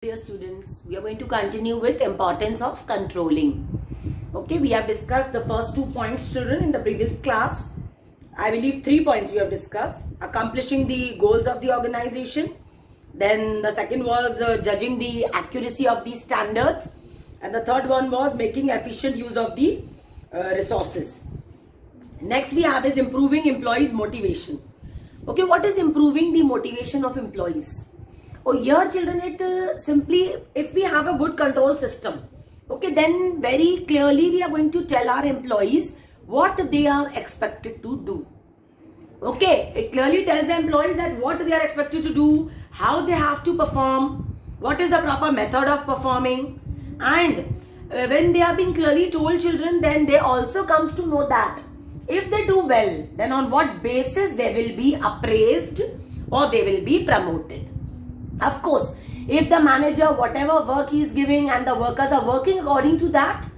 Dear students, we are going to continue with importance of controlling. Okay, we have discussed the first 2 points, children, in the previous class. I believe 3 points we have discussed. Accomplishing the goals of the organization. Then the second was judging the accuracy of these standards. And the third one was making efficient use of the resources. Next we have is improving employees' motivation. Okay, what is improving the motivation of employees? Oh, here children, it simply, if we have a good control system, okay, then very clearly we are going to tell our employees what they are expected to do. Okay, it clearly tells the employees that what they are expected to do, how they have to perform, what is the proper method of performing, and when they are being clearly told, children, then they also comes to know that if they do well, then on what basis they will be appraised or they will be promoted. Of course, if the manager, whatever work he is giving and the workers are working according to that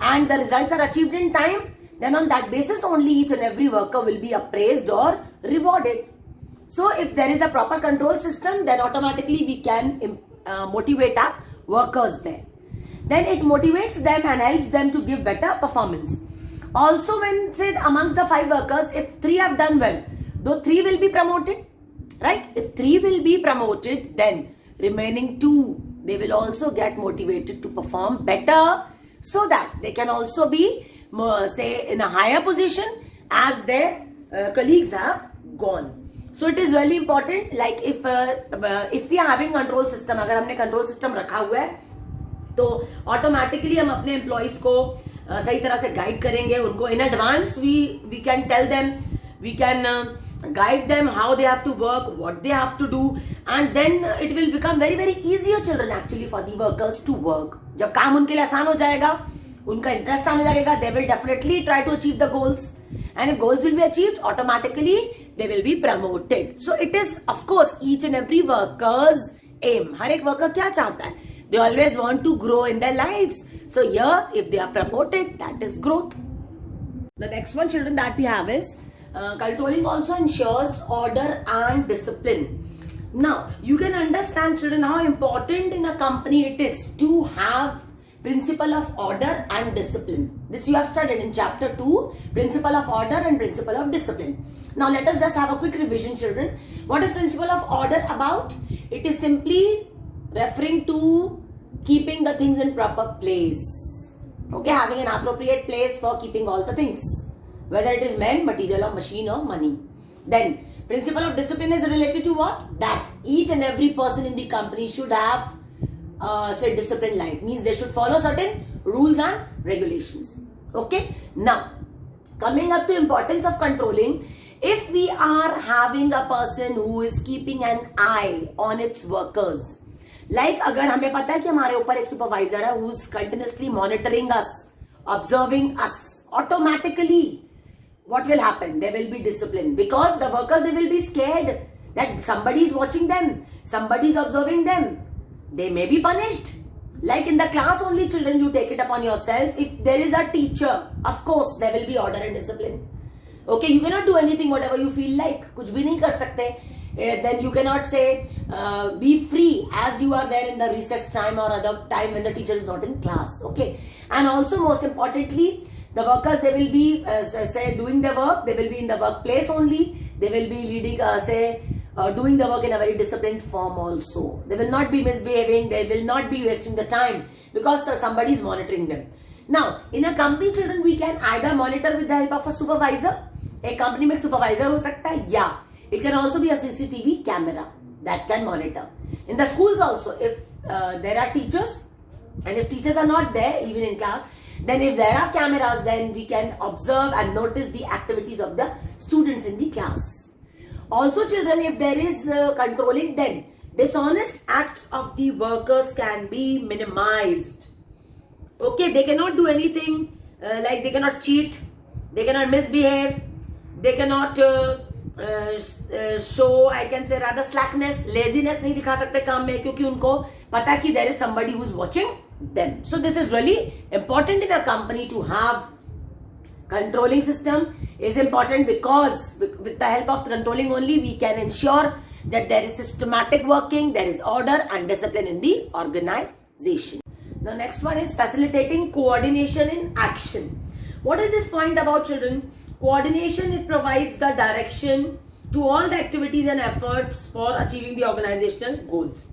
and the results are achieved in time, then on that basis only each and every worker will be appraised or rewarded. So if there is a proper control system, then automatically we can motivate our workers there. Then it motivates them and helps them to give better performance. Also, when say amongst the 5 workers, if 3 have done well, though 3 will be promoted, right? If 3 will be promoted, then remaining 2, they will also get motivated to perform better so that they can also be, say, in a higher position as their colleagues have gone. So it is really important, like if we are having control system, अगर हमने control system रखा हुआ है, तो automatically हम अपने employees को सही तरह से guide करेंगे उनको. In advance we can tell them, we can guide them how they have to work, what they have to do, and then it will become very easier, children, actually for the workers to work. जब काम उनके लिए आसान हो जाएगा, उनका interest आने लगेगा, they will definitely try to achieve the goals, and if goals will be achieved, automatically they will be promoted. So it is, of course, each and every worker's aim. हर एक worker क्या चाहता है? They always want to grow in their lives. So here, if they are promoted, that is growth. The next one, children, that we have is controlling also ensures order and discipline. Now, you can understand, children, how important in a company it is to have principle of order and discipline. This you have studied in chapter 2, principle of order and principle of discipline. Now, let us just have a quick revision, children. What is principle of order about? It is simply referring to keeping the things in proper place. Okay, having an appropriate place for keeping all the things, whether it is men, material or machine or money. Then principle of discipline is related to what? That each and every person in the company should have say disciplined life, means they should follow certain rules and regulations. Okay, now coming up to importance of controlling, if we are having a person who is keeping an eye on its workers, like अगर हमें पता है कि हमारे ऊपर एक supervisor है who is continuously monitoring us, observing us, automatically what will happen? There will be discipline, because the workers, they will be scared that somebody is watching them, somebody is observing them. They may be punished. Like in the class only, children, you take it upon yourself. If there is a teacher, of course there will be order and discipline. Okay, you cannot do anything whatever you feel like. कुछ भी नहीं कर सकते. Then you cannot say be free as you are there in the recess time or other time when the teacher is not in class. Okay, and also most importantly, the workers, they will be say doing their work. They will be in the workplace only. They will be leading doing the work in a very disciplined form also. They will not be misbehaving. They will not be wasting the time because somebody is monitoring them. Now, in a company, children, we can either monitor with the help of a supervisor. A company में supervisor हो सकता है, या it can also be a CCTV camera that can monitor. In the schools also, if there are teachers, and if teachers are not there even in class, then if there are cameras, then we can observe and notice the activities of the students in the class. Also, children, if there is controlling, then dishonest acts of the workers can be minimized. Okay, they cannot do anything, like they cannot cheat, they cannot misbehave, they cannot show, I can say rather slackness, laziness नहीं दिखा सकते काम में, क्योंकि उनको पता है कि there is somebody who is watching them. So this is really important in a company to have controlling system. Is important because with the help of controlling only we can ensure that there is systematic working, there is order and discipline in the organization. The next one is facilitating coordination in action. What is this point about, children? Coordination, it provides the direction to all the activities and efforts for achieving the organizational goals.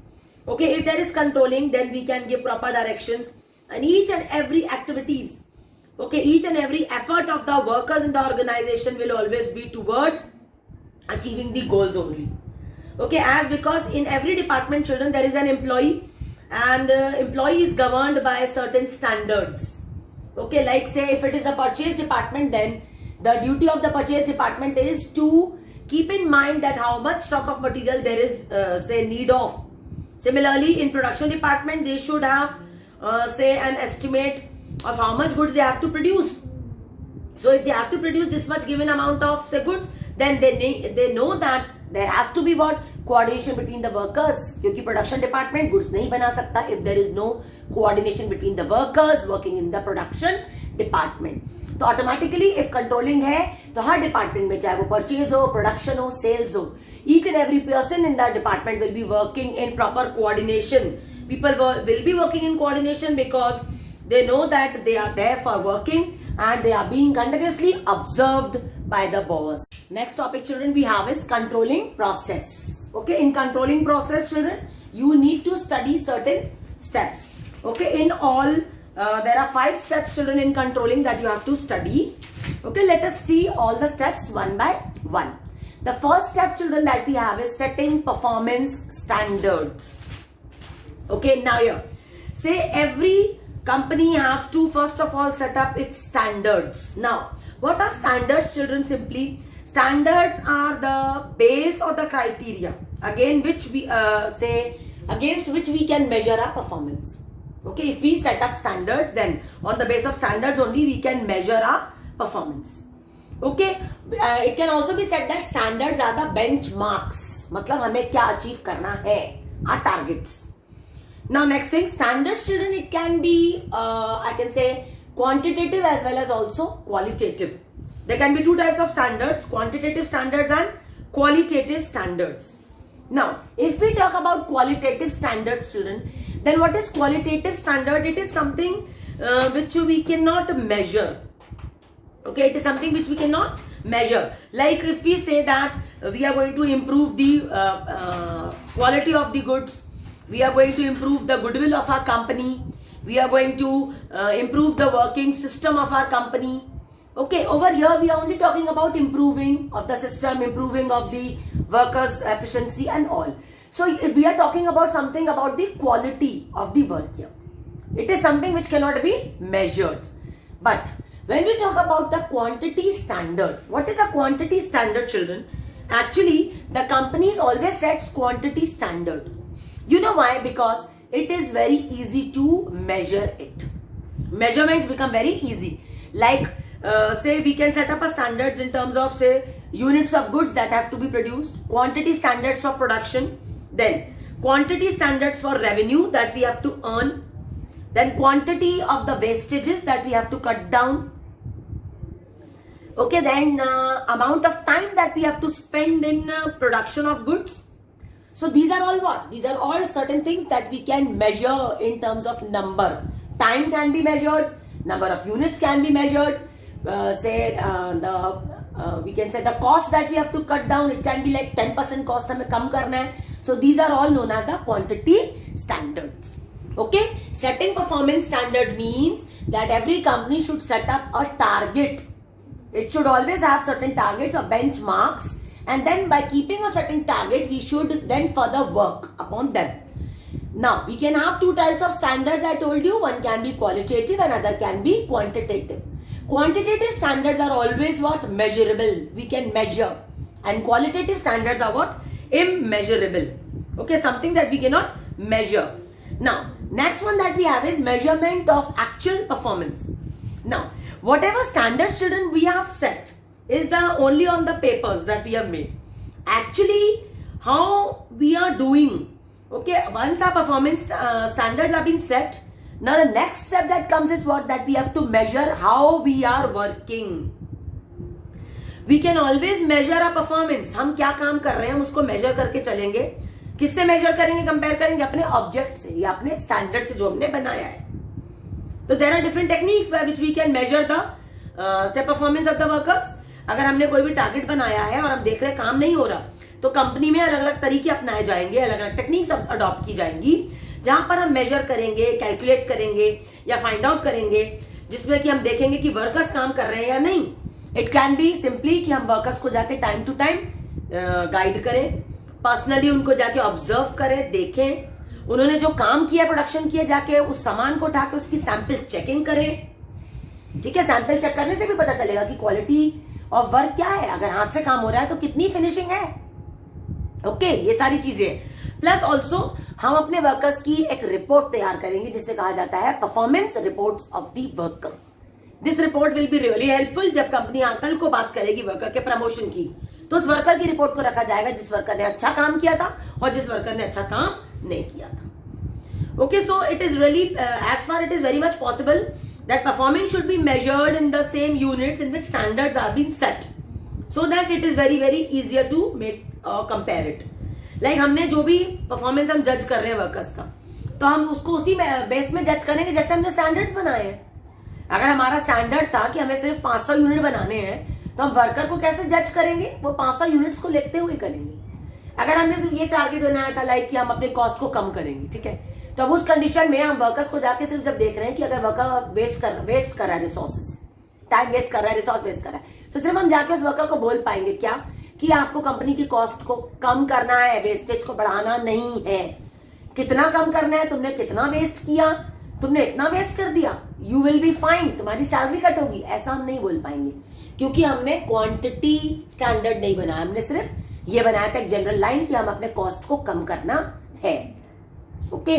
Okay, if there is controlling, then we can give proper directions, and each and every activities, okay, each and every effort of the workers in the organization will always be towards achieving the goals only. Okay, as because in every department, children, there is an employee, and employee is governed by certain standards. Okay, like say if it is a purchase department, then the duty of the purchase department is to keep in mind that how much stock of material there is say need of. Similarly, in production department, they should have say an estimate of how much goods they have to produce. So if they have to produce this much given amount of say goods, then they know that there has to be what? Coordination between the workers. Because production department goods nahi bana sakta if there is no coordination between the workers working in the production department. तो automatically if controlling है तो हर department में चाहे वो purchase हो, production हो, sales हो, each and every person in that department will be working in proper coordination. People will be working in coordination because they know that they are there for working and they are being continuously observed by the boss. Next topic, children, we have is controlling process. Okay, in controlling process, children, you need to study certain steps. Okay, in all there are 5 steps, children, in controlling that you have to study. Okay, let us see all the steps one by one. The first step, children, that we have is setting performance standards. Okay, now here, say every company has to first of all set up its standards. Now, what are standards, children? Simply, standards are the base or the criteria again which we say against which we can measure our performance. Okay, if we set up standards, then on the base of standards only we can measure our performance. Okay, it can also be said that standards are the benchmarks. मतलब हमें क्या achieve करना है, our targets. Now next thing, standards, children, it can be I can say quantitative as well as also qualitative. There can be 2 types of standards, quantitative standards and qualitative standards. Now, if we talk about qualitative standards, children, then what is qualitative standard? It is something which we cannot measure. Okay, it is something which we cannot measure. Like if we say that we are going to improve the quality of the goods, we are going to improve the goodwill of our company, we are going to improve the working system of our company. Okay, over here we are only talking about improving of the system, improving of the workers' efficiency and all. So we are talking about something about the quality of the work here. It is something which cannot be measured. But when we talk about the quantity standard, what is a quantity standard, children? Actually, the companies always sets quantity standard. You know why? Because it is very easy to measure it. Measurements become very easy. Like say we can set up a standards in terms of say units of goods that have to be produced, quantity standards for production, then quantity standards for revenue that we have to earn, then quantity of the wastages that we have to cut down. Okay, then amount of time that we have to spend in production of goods. So these are all what? These are all certain things that we can measure in terms of number. Time can be measured, number of units can be measured, we can say the cost that we have to cut down, it can be like 10% cost हमें कम करना है. So these are all known as the quantity standards. Okay, setting performance standards means that every company should set up a target. It should always have certain targets or benchmarks, and then by keeping a certain target, we should then further work upon them. Now, we can have 2 types of standards, I told you. One can be qualitative and other can be quantitative. Quantitative standards are always what? Measurable. We can measure. And qualitative standards are what? Immeasurable. Okay, something that we cannot measure. Now, next one that we have is measurement of actual performance. Now, whatever standards, children, we have set is the only on the papers that we have made. Actually, how we are doing, okay, once our performance standards have been set, now the next step that comes is what? That we have to measure how we are working. We can always measure a performance, हम क्या काम कर रहे हैं हम उसको major करके चलेंगे। किससे मेजर करेंगे, कंपेयर करेंगे अपने ऑब्जेक्ट से या अपने स्टैंडर्ड से जो हमने बनाया है। तो there are different techniques by which we can measure the से परफॉर्मेंस ऑफ द वर्कर्स। अगर हमने कोई भी टारगेट बनाया है और हम देख रहे हैं काम नहीं हो रहा, तो कंपनी में अलग अलग तरीके अपनाए जाएंगे, अलग अलग टेक्निक्स अडॉप्ट की जाएंगी, जहां पर हम मेजर करेंगे, कैलकुलेट करेंगे या फाइंड आउट करेंगे, जिसमें कि हम देखेंगे कि वर्कर्स काम कर रहे हैं या नहीं। इट कैन बी सिंपली कि हम वर्कर्स को जाके टाइम टू टाइम गाइड करें, पर्सनली उनको जाके ऑब्जर्व करें, देखें उन्होंने जो काम किया, प्रोडक्शन किया, जाके उस सामान को उठा के उसकी सैंपल चेकिंग करें। ठीक है, सैंपल चेक करने से भी पता चलेगा कि क्वालिटी ऑफ वर्क क्या है, अगर हाथ से काम हो रहा है तो कितनी फिनिशिंग है। ओके, ये सारी चीजें। प्लस ऑल्सो हम अपने वर्कर्स की एक रिपोर्ट तैयार करेंगे जिसे कहा जाता है performance reports of the worker. This report will be really helpful जब कंपनी कल को बात करेगी वर्कर के प्रमोशन की, तो उस वर्कर की रिपोर्ट को रखा जाएगा जिस वर्कर ने अच्छा काम किया था और जिस वर्कर ने अच्छा काम नहीं किया था। Okay, so it is really as far it is very much possible that performance should be measured in the same units in which standards are been set, so that it is very very easier to make compare it. Like हमने जो भी performance हम जज कर रहे हैं workers का, तो हम उसको उसी बेस में जज करेंगे जैसे हमने स्टैंडर्ड्स बनाए हैं। अगर हमारा स्टैंडर्ड था कि हमें सिर्फ 500 यूनिट बनाने हैं, तो हम वर्कर को कैसे जज करेंगे, वो 500 यूनिट्स को लेते हुए करेंगे। अगर हमने सिर्फ ये टारगेट बनाया था लाइक कि हम अपने कॉस्ट को कम करेंगे, ठीक है, तो अब उस कंडीशन में हम वर्कर्स को जाके सिर्फ जब देख रहे हैं कि अगर वर्कर वेस्ट कर रहा है रिसोर्सेज, टाइम वेस्ट कर रहा है, रिसोर्स वेस्ट कर रहा है, तो सिर्फ हम जाके उस वर्कर को बोल पाएंगे क्या कि आपको कंपनी की कॉस्ट को कम करना है, वेस्टेज को बढ़ाना नहीं है। कितना कम करना है, तुमने कितना वेस्ट किया, तुमने इतना वेस्ट कर दिया, यू विल बी फाइन, तुम्हारी सैलरी कट होगी, ऐसा हम नहीं बोल पाएंगे क्योंकि हमने क्वांटिटी स्टैंडर्ड नहीं बनाया, हमने सिर्फ ये बनाया था एक जनरल लाइन कि हम अपने कॉस्ट को कम करना है। Okay,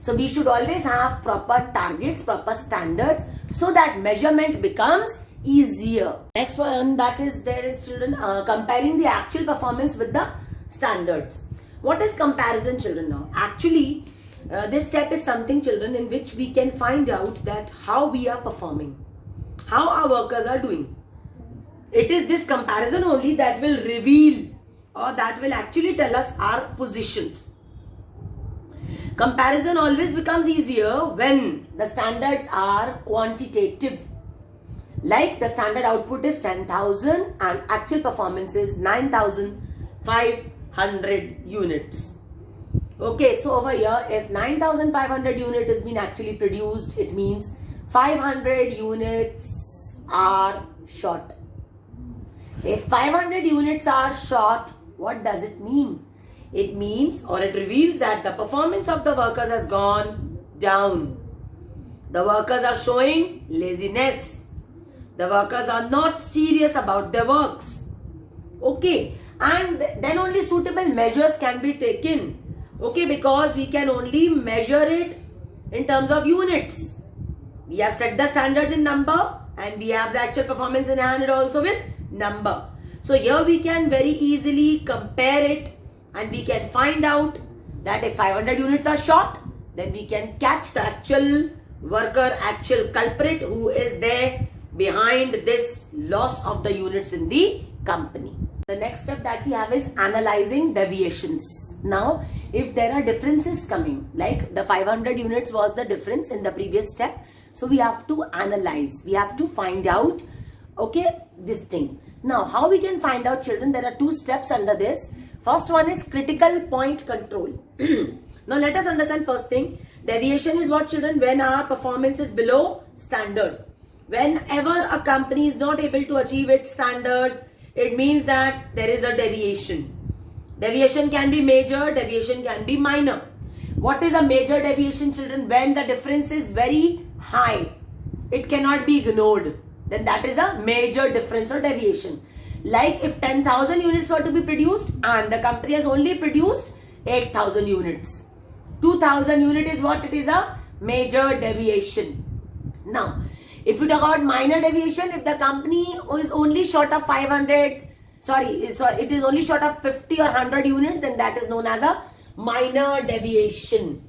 so we should always have proper targets, proper standards, so that measurement becomes easier. Next one, that is there is children comparing the actual performance with the standards. What is comparison, children? Now actually this step is something, children, in which we can find out that how we are performing, how our workers are doing. It is this comparison only that will reveal or that will actually tell us our positions. Comparison always becomes easier when the standards are quantitative. Like the standard output is 10,000 and actual performance is 9,500 units. Okay, so over here, if 9,500 unit has been actually produced, it means 500 units are short. If 500 units are short, what does it mean? It means, or it reveals, that the performance of the workers has gone down. The workers are showing laziness. The workers are not serious about their works. Okay, and then only suitable measures can be taken. Okay, because we can only measure it in terms of units. We have set the standards in number and we have the actual performance in hand also with number. So here we can very easily compare it and we can find out that if 500 units are short, then we can catch the actual worker, actual culprit who is there behind this loss of the units in the company. The next step that we have is analyzing deviations. Now, if there are differences coming, like the 500 units was the difference in the previous step, so we have to analyze, we have to find out, okay, this thing. Now, how we can find out, children? There are two steps under this. First one is critical point control. Now, let us understand first thing. Deviation is what, children? When our performance is below standard. Whenever a company is not able to achieve its standards, it means that there is a deviation. Deviation can be major, deviation can be minor. What is a major deviation, children? When the difference is very high, it cannot be ignored. Then that is a major difference or deviation. Like if 10,000 units were to be produced and the company has only produced 8,000 units. 2,000 unit is what? It is a major deviation. Now, if we talk about minor deviation, if the company is only short of 500, it is only short of 50 or 100 units, then that is known as a minor deviation.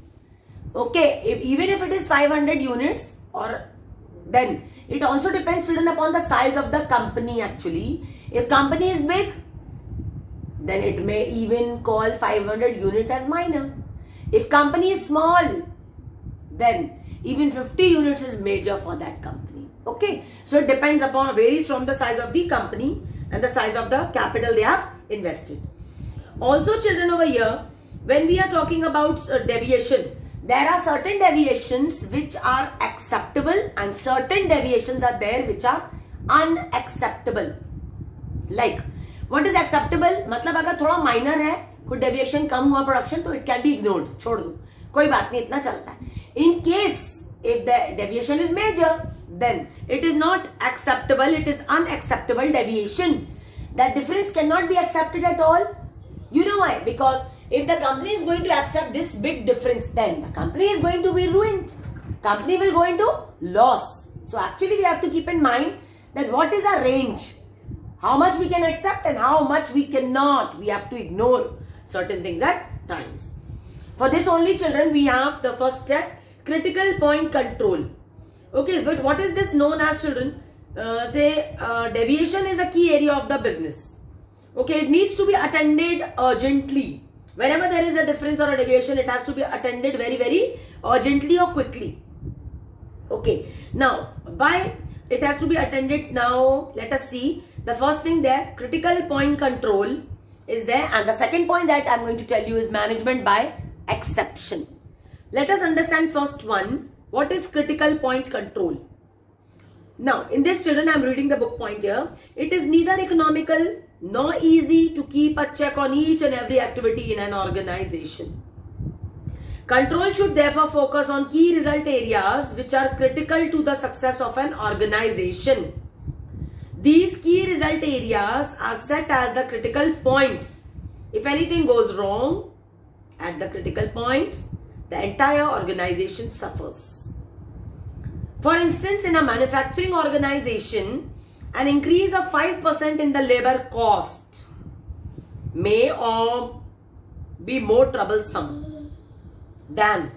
Okay, even if it is 500 units, or then it also depends, children, upon the size of the company actually. If company is big, then it may even call 500 unit as minor. If company is small, then even 50 units is major for that company. Okay, so it depends upon, varies from the size of the company and the size of the capital they have invested. Also children, over here, when we are talking about deviation, there are certain deviations which are acceptable and certain deviations are there which are unacceptable. Like, what is acceptable? मतलब अगर थोड़ा minor है, कोई deviation कम हुआ production, तो it can be ignored, छोड़ दो, कोई बात नहीं, इतना चलता है. In case if the deviation is major, then it is not acceptable, it is unacceptable deviation. That difference cannot be accepted at all. You know why? Because if the company is going to accept this big difference, then the company is going to be ruined. Company will go into loss. So actually we have to keep in mind that what is our range? How much we can accept and how much we cannot. We have to ignore certain things at times. For this only children, we have the first step, critical point control. Okay, but what is this known as children? Deviation is a key area of the business. Okay, it needs to be attended urgently. Whenever there is a difference or a deviation, it has to be attended very, very urgently or quickly. Okay, now why it has to be attended now? Let us see. The first thing there, critical point control is there, and the second point that I am going to tell you is management by exception. Let us understand first one. What is critical point control? Now, in this children, I am reading the book point here. It is neither economical nor easy to keep a check on each and every activity in an organization. Control should therefore focus on key result areas which are critical to the success of an organization. These key result areas are set as the critical points. If anything goes wrong at the critical points, the entire organization suffers. For instance, in a manufacturing organization, an increase of 5% in the labor cost may or be more troublesome than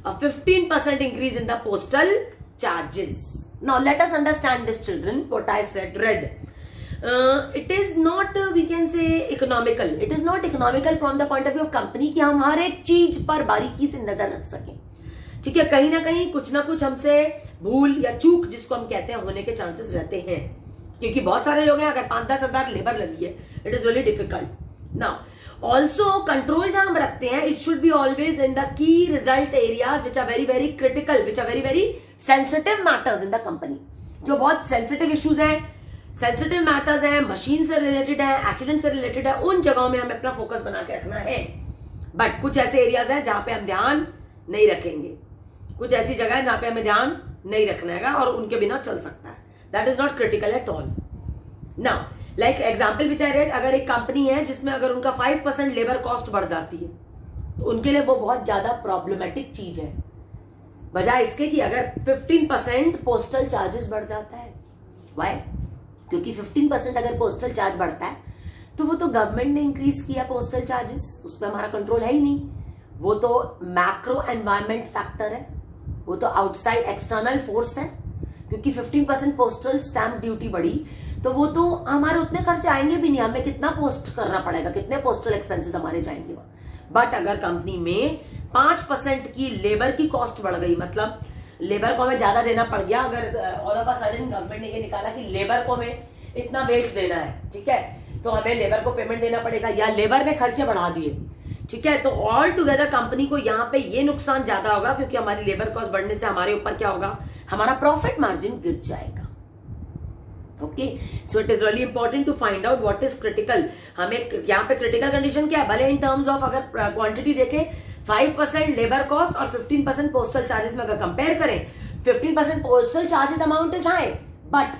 a 15% increase in the postal charges. Now, let us understand this children, what I said, read. It is not, we can say, economical. It is not economical from the point of view of company कि हम हर एक चीज पर बारीकी से नजर रख सकें. ठीक है, कहीं ना कहीं कुछ ना कुछ हमसे भूल या चूक जिसको हम कहते हैं होने के चांसेस रहते हैं, क्योंकि बहुत सारे लोग हैं, अगर 5-10 हजार लेबर लगी है, it is really difficult. Now also control जहां हम रखते हैं, it should be always in the key result areas which are very very critical, which are very very sensitive matters in the company. जो बहुत sensitive issues हैं, sensitive matters हैं, machine से related है, एक्सीडेंट से रिलेटेड है, उन जगहों में हमें अपना फोकस बना के रखना है. बट कुछ ऐसे एरियाज हैं जहां पे हम ध्यान नहीं रखेंगे, कुछ ऐसी जगह है जहां पे हमें ध्यान नहीं रखना है और उनके बिना चल सकता है. That is not critical at all. Now like example which I read, अगर एक कंपनी है जिसमें अगर उनका 5% लेबर कॉस्ट बढ़ जाती है, तो उनके लिए वो बहुत ज्यादा प्रॉब्लमेटिक चीज है, बजाय इसके कि अगर 15% पोस्टल चार्जेस बढ़ जाता है. वाई? क्योंकि 15% अगर पोस्टल चार्ज बढ़ता है तो वो तो गवर्नमेंट ने इंक्रीज किया पोस्टल चार्जेस, उस पर हमारा कंट्रोल है ही नहीं. वो तो मैक्रो एनवायरमेंट फैक्टर है, वो तो आउटसाइड एक्सटर्नल फोर्स है. क्योंकि 15% पोस्टल स्टैंप ड्यूटी बढ़ी तो वो तो हमारे उतने खर्चे आएंगे भी नहीं, हमें कितना पोस्ट करना पड़ेगा, कितने पोस्टल एक्सपेंसेस हमारे जाएंगे वहां. बट अगर कंपनी में 5% की लेबर की कॉस्ट बढ़ गई, मतलब लेबर को हमें ज्यादा देना पड़ गया, अगर all of a sudden government ने ये निकाला कि लेबर को हमें इतना वेज देना है, ठीक है, तो हमें लेबर को पेमेंट देना पड़ेगा, या लेबर ने खर्चे बढ़ा दिए, ठीक है, तो ऑल टुगेदर कंपनी को यहाँ पे ये नुकसान ज्यादा होगा, क्योंकि हमारी लेबर कॉस्ट बढ़ने से हमारे ऊपर क्या होगा, हमारा प्रॉफिट मार्जिन गिर जाएगा. Okay, so it is really important to find out what is critical. हमें यहाँ पे क्रिटिकल कंडीशन क्या है, भले इन टर्म्स ऑफ अगर क्वांटिटी देखें 5% लेबर कॉस्ट और 15% पोस्टल चार्जेस में अगर कंपेयर करें, 15% postal charges amount is high, but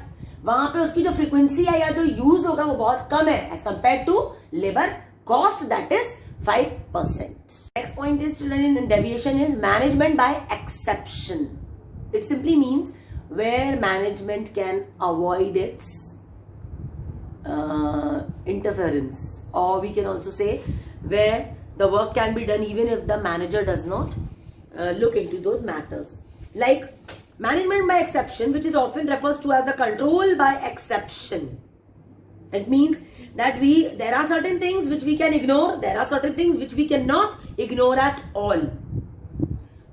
वहां पे उसकी जो फ्रीक्वेंसी है या जो यूज होगा वो बहुत कम है as compare to labour cost, that is 5%. Next point is children in deviation is management by exception. It simply means where management can avoid its interference, or we can also say where the work can be done even if the manager does not look into those matters. Like management by exception, which is often refers to as the control by exception. It means that there are certain things which we can ignore, there are certain things which we cannot ignore at all.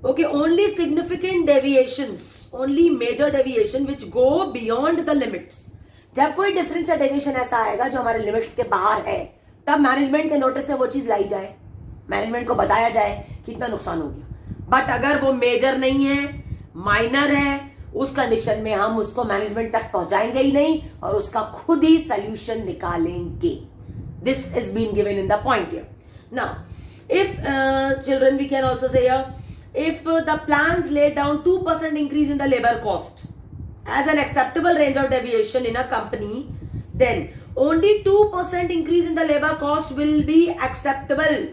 Okay, only significant deviations, only major deviation which go beyond the limits. जब कोई difference या deviation ऐसा आएगा जो हमारे limits के बाहर है, तब मैनेजमेंट के नोटिस में वो चीज लाई जाए, मैनेजमेंट को बताया जाए कि इतना नुकसान हो गया. बट अगर वो मेजर नहीं है, माइनर है, उस कंडीशन में हम उसको मैनेजमेंट तक पहुंचाएंगे ही नहीं और उसका खुद ही सोल्यूशन निकालेंगे. This is been given in the point here. Now if children, we can also say here, if the plans laid down 2% increase in the labor cost as an acceptable range of deviation in a company, then only 2% increase in the labor cost will be acceptable.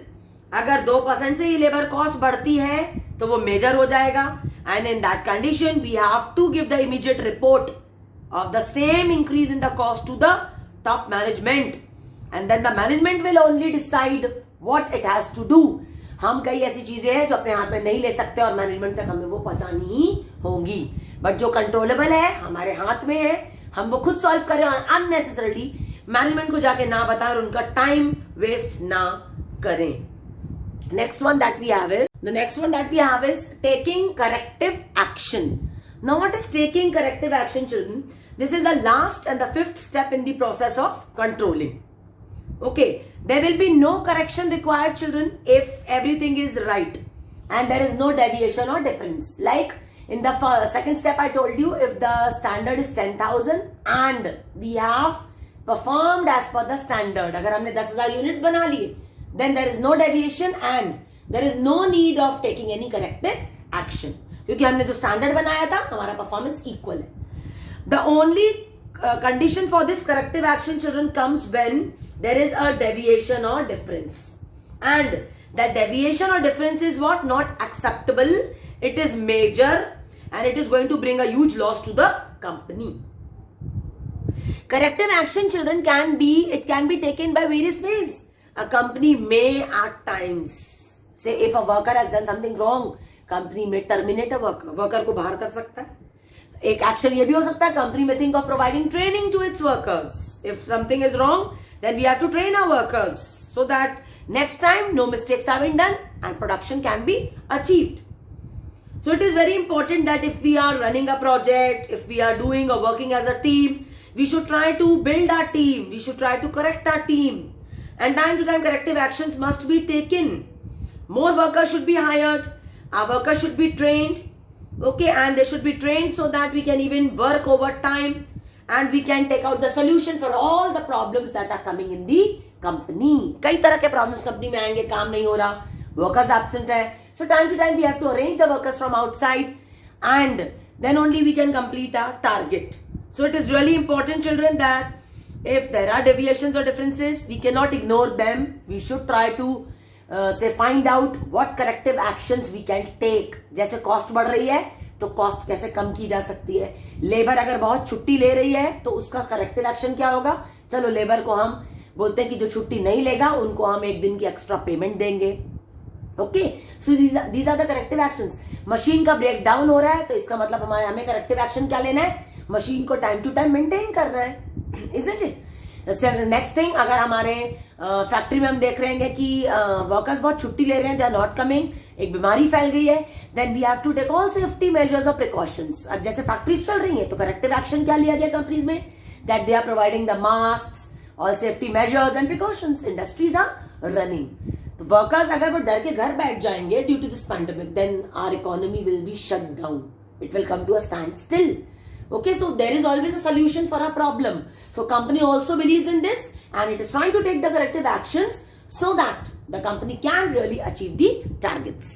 अगर 2% से ही labour cost बढ़ती है तो वो major हो जाएगा. And in that condition we have to give the immediate report of the same increase in the cost to the top management, and then the management will only decide what it has to do. हम कई ऐसी चीजें हैं जो अपने हाथ में नहीं ले सकते और मैनेजमेंट तक हमें वो पहुंचानी ही होंगी. बट जो कंट्रोलेबल है, हमारे हाथ में है, हम वो खुद सॉल्व करें और अननेसेसरली मैनेजमेंट को जाके ना बताएं और उनका टाइम वेस्ट ना करें. Next one that we have is taking corrective action. Now what is taking corrective action, children? This is the last and the fifth step in the process of controlling. Okay, there will be no correction required, children, if everything is right and there is no deviation or difference. Like in the second step I told you, if the standard is 10,000 and we have performed as per the standard, अगर हमने 10,000 units बना लिए, then there is no deviation and there is no need of taking any corrective action, क्योंकि हमने जो standard बनाया था हमारा परफॉर्मेंस इक्वल है. The only condition for this corrective action, children, comes when there is a deviation or difference, and that deviation or difference is what? Not acceptable. It is major and it is going to bring a huge loss to the company. Corrective action, children, can be taken by various ways. A company may at times say, if a worker has done something wrong, company may terminate a worker को बाहर कर सकता है. एक action ये भी हो सकता है, कंपनी में think of providing training to its workers. If something is wrong, then we have to train our workers so that next time no mistakes are being done and production can be achieved. So it is very important that if we are running a project, if we are doing or working as a team, we should try to build our team, we should try to correct our team, and time to time corrective actions must be taken. More workers should be hired, our workers should be trained, okay, and they should be trained so that we can even work over time and we can take out the solution for all the problems that are coming in the company. कई तरह के problems company में आएंगे, काम नहीं हो रहा, workers absent है, so time to time we have to arrange the workers from outside and then only we can complete our target. So it is really important, children, that if there are deviations or differences, we cannot ignore them. We should try to find out what corrective actions we can take. जैसे cost बढ़ रही है तो cost कैसे कम की जा सकती है. लेबर अगर बहुत छुट्टी ले रही है तो उसका corrective action क्या होगा? चलो लेबर को हम बोलते हैं कि जो छुट्टी नहीं लेगा उनको हम एक दिन की एक्स्ट्रा पेमेंट देंगे. Okay, so these are the corrective actions. Machine का ब्रेक डाउन हो रहा है तो इसका मतलब हमें corrective action क्या लेना है? मशीन को टाइम टू टाइम मेंटेन करना है. Isn't it? नेक्स्ट थिंग, अगर हमारे फैक्ट्री में हम देख रहे हैं कि वर्कर्स बहुत छुट्टी ले रहे हैं, दे आर नॉट कमिंग, एक बीमारी फैल गई है, then we have to take all safety measures और प्रिकॉशंस. अब जैसे फैक्ट्रीज चल रही हैं तो करेक्टिव एक्शन क्या लिया गया कंपनीज में? That they are providing the mask, all safety measures and precautions. Industries are running. तो वर्कर्स अगर वो डर के घर बैठ जाएंगे due to this pandemic, then our economy will be shut down. It will come to a standstill. Okay, so there is always a solution for a problem. So company also believes in this and it is trying to take the corrective actions so that the company can really achieve the targets.